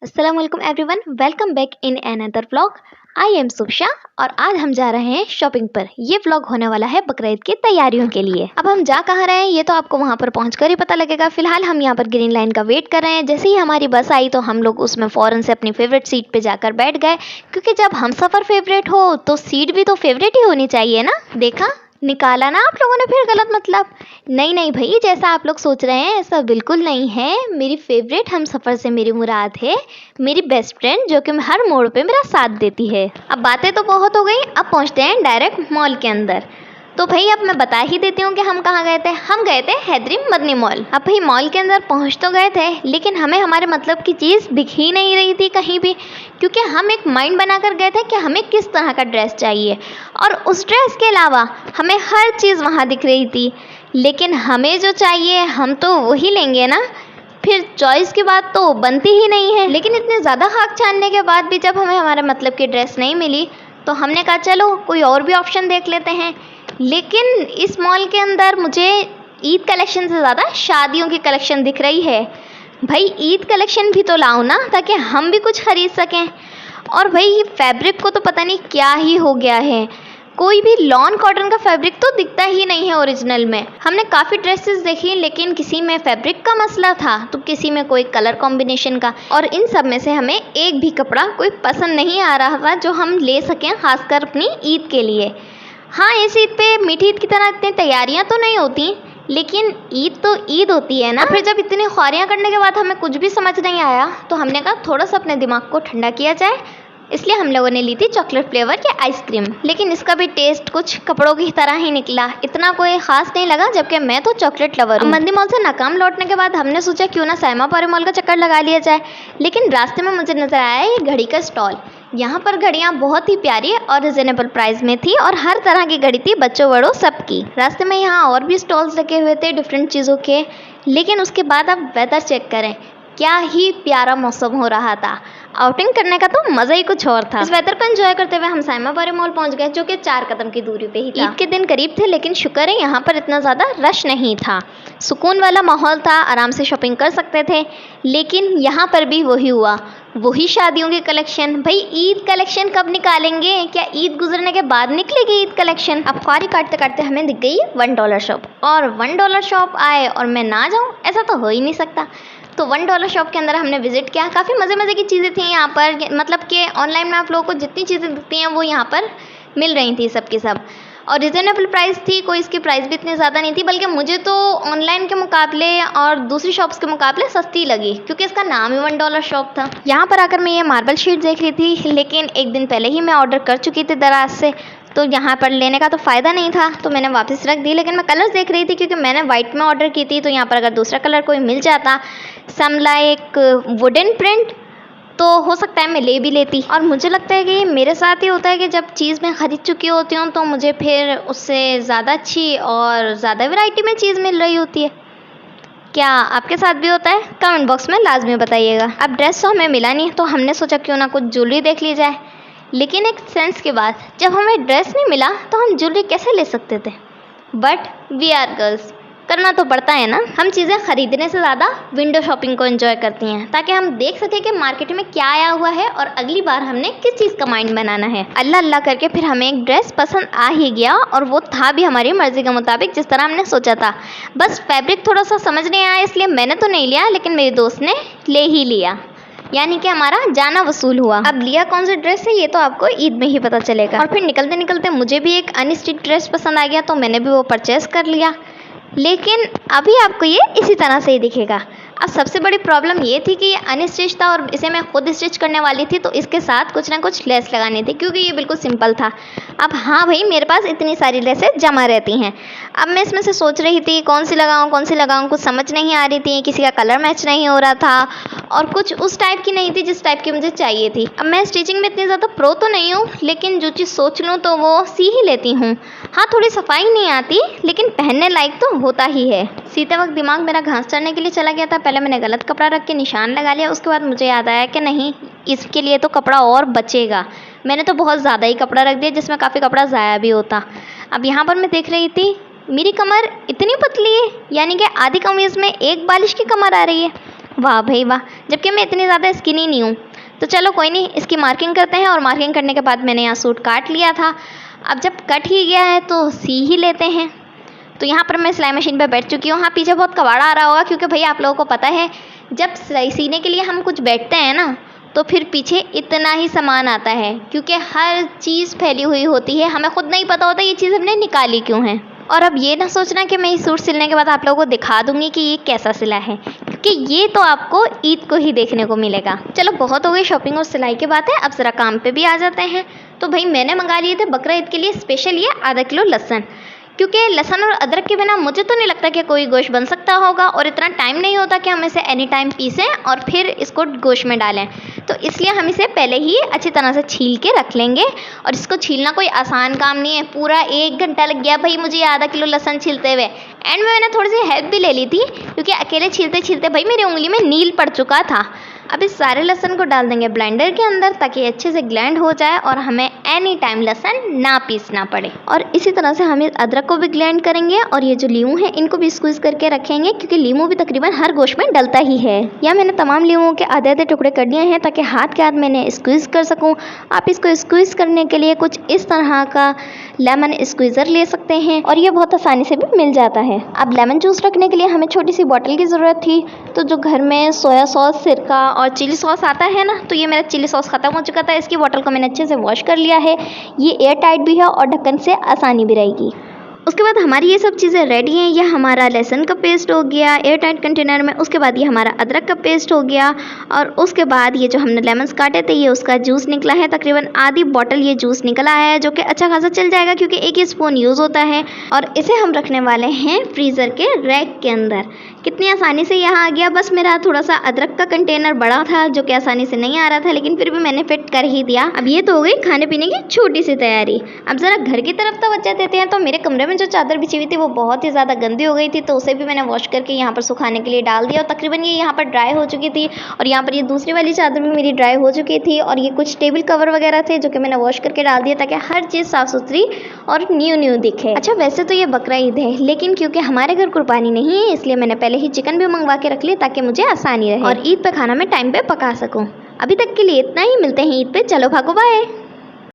अस्सलाम वालेकुम everyone, welcome back in another vlog. I am Supsha और आज हम जा रहे हैं शॉपिंग पर। ये व्लॉग होने वाला है बकरीद की तैयारियों के लिए। अब हम जा कहाँ रहे हैं ये तो आपको वहाँ पर पहुँचकर ही पता लगेगा। फिलहाल हम यहाँ पर ग्रीन लाइन का वेट कर रहे हैं। जैसे ही हमारी बस आई तो हम लोग उसमें फ़ौरन से अपनी फेवरेट सीट पे जाकर बैठ गए, क्योंकि जब हम सफ़र फेवरेट हो तो सीट भी तो फेवरेट ही होनी चाहिए ना। देखा, निकाला ना आप लोगों ने फिर गलत मतलब। नहीं नहीं भाई, जैसा आप लोग सोच रहे हैं ऐसा बिल्कुल नहीं है। मेरी फेवरेट हम सफ़र से मेरी मुराद है मेरी बेस्ट फ्रेंड, जो कि हर मोड़ पे मेरा साथ देती है। अब बातें तो बहुत हो गई, अब पहुंचते हैं डायरेक्ट मॉल के अंदर। तो भाई अब मैं बता ही देती हूँ कि हम कहाँ गए थे। हम गए थे हैदरी मदनी मॉल। अब भाई मॉल के अंदर पहुँच तो गए थे, लेकिन हमें हमारे मतलब की चीज़ दिख ही नहीं रही थी कहीं भी, क्योंकि हम एक माइंड बनाकर गए थे कि हमें किस तरह का ड्रेस चाहिए, और उस ड्रेस के अलावा हमें हर चीज़ वहाँ दिख रही थी। लेकिन हमें जो चाहिए हम तो वही लेंगे ना, फिर चॉइस की बात तो बनती ही नहीं है। लेकिन इतने ज़्यादा खाक छानने के बाद भी जब हमें हमारे मतलब की ड्रेस नहीं मिली तो हमने कहा चलो कोई और भी ऑप्शन देख लेते हैं। लेकिन इस मॉल के अंदर मुझे ईद कलेक्शन से ज़्यादा शादियों की कलेक्शन दिख रही है। भाई ईद कलेक्शन भी तो लाओ ना, ताकि हम भी कुछ खरीद सकें। और भाई फैब्रिक को तो पता नहीं क्या ही हो गया है, कोई भी लॉन कॉटन का फैब्रिक तो दिखता ही नहीं है ओरिजिनल में। हमने काफ़ी ड्रेसेस देखी, लेकिन किसी में फैब्रिक का मसला था तो किसी में कोई कलर कॉम्बिनेशन का, और इन सब में से हमें एक भी कपड़ा कोई पसंद नहीं आ रहा था जो हम ले सकें, खासकर अपनी ईद के लिए। हाँ, इस ईद पे मीठी ईद की तरह इतनी तैयारियाँ तो नहीं होती, लेकिन ईद तो ईद होती है ना। फिर जब इतनी ख्वारियाँ करने के बाद हमें कुछ भी समझ नहीं आया तो हमने कहा थोड़ा सा अपने दिमाग को ठंडा किया जाए, इसलिए हम लोगों ने ली थी चॉकलेट फ्लेवर की आइसक्रीम। लेकिन इसका भी टेस्ट कुछ कपड़ों की तरह ही निकला, इतना कोई खास नहीं लगा, जबकि मैं तो चॉकलेट लवर हूँ। मंदी मॉल से नाकाम लौटने के बाद हमने सोचा क्यों ना साइमापुरी मॉल का चक्कर लगा लिया जाए। लेकिन रास्ते में मुझे नजर आया ये घड़ी का स्टॉल। यहाँ पर घड़ियाँ बहुत ही प्यारी और रिजनेबल प्राइस में थी, और हर तरह की घड़ी थी, बच्चों बड़ों सबकी। रास्ते में यहाँ और भी स्टॉल्स लगे हुए थे डिफरेंट चीज़ों के। लेकिन उसके बाद आप वेदर चेक करें, क्या ही प्यारा मौसम हो रहा था। आउटिंग करने का तो मज़ा ही कुछ और था। इस वेदर को एंजॉय करते हुए हम साइमापुरी मॉल पहुंच गए, जो कि 4 कदम की दूरी पे ही था। ईद के दिन करीब थे, लेकिन शुक्र है यहाँ पर इतना ज़्यादा रश नहीं था, सुकून वाला माहौल था, आराम से शॉपिंग कर सकते थे। लेकिन यहाँ पर भी वही हुआ, वही शादियों की कलेक्शन। भाई ईद कलेक्शन कब निकालेंगे? क्या ईद गुजरने के बाद निकलेगी ईद कलेक्शन? अब ख्वारी काटते काटते हमें दिख गई $1 शॉप, और $1 शॉप आए और मैं ना जाऊँ, ऐसा तो हो ही नहीं सकता। तो $1 शॉप के अंदर हमने विजिट किया। काफ़ी मज़े मज़े की चीज़ें थी यहाँ पर, मतलब कि ऑनलाइन में आप लोगों को जितनी चीज़ें दिखती हैं वो यहाँ पर मिल रही थी सबकी सब, और रिजनेबल प्राइस थी। कोई इसकी प्राइस भी इतनी ज़्यादा नहीं थी, बल्कि मुझे तो ऑनलाइन के मुकाबले और दूसरी शॉप्स के मुकाबले सस्ती लगी, क्योंकि इसका नाम ही $1 शॉप था। यहाँ पर आकर मैं ये मार्बल शीट देख रही थी, लेकिन एक दिन पहले ही मैं ऑर्डर कर चुकी थी दराज से, तो यहाँ पर लेने का तो फ़ायदा नहीं था, तो मैंने वापस रख दी। लेकिन मैं कलर्स देख रही थी, क्योंकि मैंने वाइट में ऑर्डर की थी, तो यहाँ पर अगर दूसरा कलर कोई मिल जाता, सम लाइक वुडन प्रिंट, तो हो सकता है मैं ले भी लेती। और मुझे लगता है कि मेरे साथ ही होता है कि जब चीज़ मैं ख़रीद चुकी होती हूँ तो मुझे फिर उससे ज़्यादा अच्छी और ज़्यादा वैरायटी में चीज़ मिल रही होती है। क्या आपके साथ भी होता है? कमेंट बॉक्स में लाजमी बताइएगा। अब ड्रेस तो हमें मिला नहीं, तो हमने सोचा क्यों ना कुछ ज्वेलरी देख ली जाए। लेकिन एक सेंस के बाद, जब हमें ड्रेस नहीं मिला तो हम ज्वेलरी कैसे ले सकते थे? बट वी आर गर्ल्स, करना तो पड़ता है ना। हम चीज़ें खरीदने से ज़्यादा विंडो शॉपिंग को एंजॉय करती हैं, ताकि हम देख सकें कि मार्केट में क्या आया हुआ है और अगली बार हमने किस चीज़ का माइंड बनाना है। अल्लाह अल्लाह करके फिर हमें एक ड्रेस पसंद आ ही गया, और वो था भी हमारी मर्ज़ी के मुताबिक, जिस तरह हमने सोचा था। बस फैब्रिक थोड़ा सा समझ नहीं आया, इसलिए मैंने तो नहीं लिया, लेकिन मेरी दोस्त ने ले ही लिया, यानी कि हमारा जाना वसूल हुआ। अब लिया कौन सा ड्रेस है ये तो आपको ईद में ही पता चलेगा। और फिर निकलते निकलते मुझे भी एक अनस्टिच ड्रेस पसंद आ गया, तो मैंने भी वो परचेस कर लिया। लेकिन अभी आपको ये इसी तरह से ही दिखेगा। अब सबसे बड़ी प्रॉब्लम ये थी कि ये अनस्टिच था, और इसे मैं खुद स्टिच करने वाली थी, तो इसके साथ कुछ ना कुछ लेस लगानी थी, क्योंकि ये बिल्कुल सिंपल था। अब हाँ भाई, मेरे पास इतनी सारी लेसें जमा रहती हैं। अब मैं इसमें से सोच रही थी कौन सी लगाऊं, कुछ समझ नहीं आ रही थी। किसी का कलर मैच नहीं हो रहा था, और कुछ उस टाइप की नहीं थी जिस टाइप की मुझे चाहिए थी। अब मैं स्टिचिंग में इतनी ज़्यादा प्रो तो नहीं हूँ, लेकिन जो चीज़ सोच लूँ तो वो सी ही लेती हूँ। हाँ, थोड़ी सफाई नहीं आती, लेकिन पहनने लायक तो होता ही है। सीते वक्त दिमाग मेरा घास चढ़ने के लिए चला गया था। पहले मैंने गलत कपड़ा रख के निशान लगा लिया, उसके बाद मुझे याद आया कि नहीं, इसके लिए तो कपड़ा और बचेगा। मैंने तो बहुत ज़्यादा ही कपड़ा रख दिया, जिसमें काफ़ी कपड़ा ज़ाया भी होता। अब यहाँ पर मैं देख रही थी मेरी कमर इतनी पतली है, यानी कि आधी कमीज़ में एक बालिश की कमर आ रही है। वाह भाई वाह, जबकि मैं इतनी ज़्यादा स्किनी नहीं हूँ। तो चलो कोई नहीं, इसकी मार्किंग करते हैं। और मार्किंग करने के बाद मैंने यहाँ सूट काट लिया था। अब जब कट ही गया है तो सी ही लेते हैं। तो यहाँ पर मैं सिलाई मशीन पे बैठ चुकी हूँ। हाँ, पीछे बहुत कबाड़ा आ रहा होगा क्योंकि भैया आप लोगों को पता है जब सिलाई सीने के लिए हम कुछ बैठते हैं ना, तो फिर पीछे इतना ही सामान आता है क्योंकि हर चीज़ फैली हुई होती है। हमें खुद नहीं पता होता ये चीज़ हमने निकाली क्यों है। और अब ये ना सोचना कि मैं ये सूट सिलने के बाद आप लोगों को दिखा दूंगी कि ये कैसा सिला है, क्योंकि ये तो आपको ईद को ही देखने को मिलेगा। चलो बहुत हो गई शॉपिंग और सिलाई की बात है, अब ज़रा काम पे भी आ जाते हैं। तो भाई मैंने मंगा लिए थे बकरा ईद के लिए स्पेशल ये आधा किलो लहसुन, क्योंकि लहसुन और अदरक के बिना मुझे तो नहीं लगता कि कोई गोश्त बन सकता होगा, और इतना टाइम नहीं होता कि हम इसे एनी टाइम पीसें और फिर इसको गोश्त में डालें। तो इसलिए हम इसे पहले ही अच्छी तरह से छील के रख लेंगे। और इसको छीलना कोई आसान काम नहीं है, पूरा 1 घंटा लग गया भाई मुझे आधा किलो लहसुन छीलते हुए। एंड में मैंने थोड़ी सी हेल्प भी ले ली थी क्योंकि अकेले छीलते छीलते भाई मेरी उंगली में नील पड़ चुका था। अब इस सारे लहसुन को डाल देंगे ब्लेंडर के अंदर ताकि अच्छे से ग्लैंड हो जाए और हमें एनी टाइम लहसुन ना पीसना पड़े। और इसी तरह से हम इस अदरक को भी ग्लैंड करेंगे और ये जो लीमू है इनको भी स्क्वीज करके रखेंगे, क्योंकि लीमू भी तकरीबन हर गोश्त में डलता ही है। या मैंने तमाम लीमू के आधे आधे टुकड़े कर दिए हैं ताकि हाथ के हाथ मैंने स्क्वीज कर सकूँ। आप इसको स्क्वीज करने के लिए कुछ इस तरह का लेमन स्क्वीज़र ले सकते हैं और ये बहुत आसानी से भी मिल जाता है। अब लेमन जूस रखने के लिए हमें छोटी सी बॉटल की ज़रूरत थी। तो जो घर में सोया सॉस, सिरका और चिली सॉस आता है ना, तो ये मेरा चिली सॉस ख़त्म हो चुका था। इसकी बॉटल को मैंने अच्छे से वॉश कर लिया है। ये एयर टाइट भी है और ढक्कन से आसानी भी रहेगी। उसके बाद हमारी ये सब चीज़ें रेडी हैं। ये हमारा लहसुन का पेस्ट हो गया एयर टाइट कंटेनर में। उसके बाद ये हमारा अदरक का पेस्ट हो गया और उसके बाद ये जो हमने लेमन्स काटे थे ये उसका जूस निकला है। तकरीबन आधी बॉटल ये जूस निकला है, जो कि अच्छा खासा चल जाएगा क्योंकि 1 स्पून यूज़ होता है। और इसे हम रखने वाले हैं फ्रीज़र के रैक के अंदर। कितनी आसानी से यहाँ आ गया। बस मेरा थोड़ा सा अदरक का कंटेनर बड़ा था जो कि आसानी से नहीं आ रहा था, लेकिन फिर भी मैंने फिट कर ही दिया। अब ये तो हो गई खाने पीने की छोटी सी तैयारी। अब ज़रा घर की तरफ तवज्जो देते हैं। तो मेरे कमरे में जो चादर बिछी हुई थी वो बहुत ही ज़्यादा गंदी हो गई थी, तो उसे भी मैंने वॉश करके यहाँ पर सुखाने के लिए डाल दिया। और तकरीबन ये यहाँ पर ड्राई हो चुकी थी। और यहाँ पर ये दूसरी वाली चादर भी मेरी ड्राई हो चुकी थी। और ये कुछ टेबल कवर वगैरह थे जो कि मैंने वॉश करके डाल दिया ताकि हर चीज़ साफ़ सुथरी और न्यू दिखे। अच्छा, वैसे तो ये बकरा ईद है, लेकिन क्योंकि हमारे घर कुर्बानी नहीं है इसलिए मैंने पहले ही चिकन भी मंगवा के रख ली ताकि मुझे आसानी रहे और ईद पे खाना मैं टाइम पे पका सकूं। अभी तक के लिए इतना ही, मिलते हैं ईद पे। चलो भागो, बाय।